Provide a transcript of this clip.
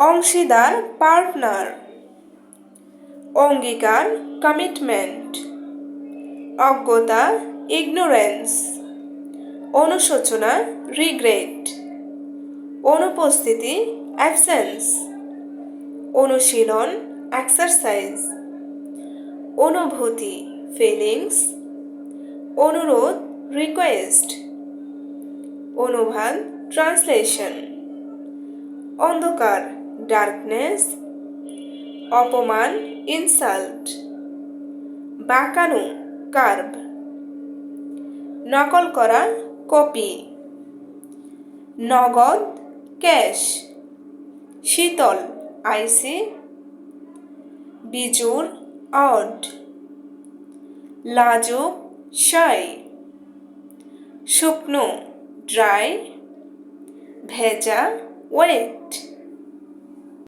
অংশীদার পার্টনার, অঙ্গীকার কমিটমেন্ট, অজ্ঞতা ইগনোরেন্স, অনুশোচনা রিগ্রেট, অনুপস্থিতি অ্যাবসেন্স, অনুশীলন এক্সারসাইজ, অনুভূতি ফিলিংস, অনুরোধ রিকোয়েস্ট, অনুবাদ ট্রান্সলেশন, অন্ধকার ডার্কনেস, অপমান ইনসাল্ট, বাঁকানো কার্ভ, নকল করা কপি, নগদ ক্যাশ, শীতল আইসি, বিজুর অড, লাজুক শাই, শুকনো ড্রাই, ভেজা ওয়েট।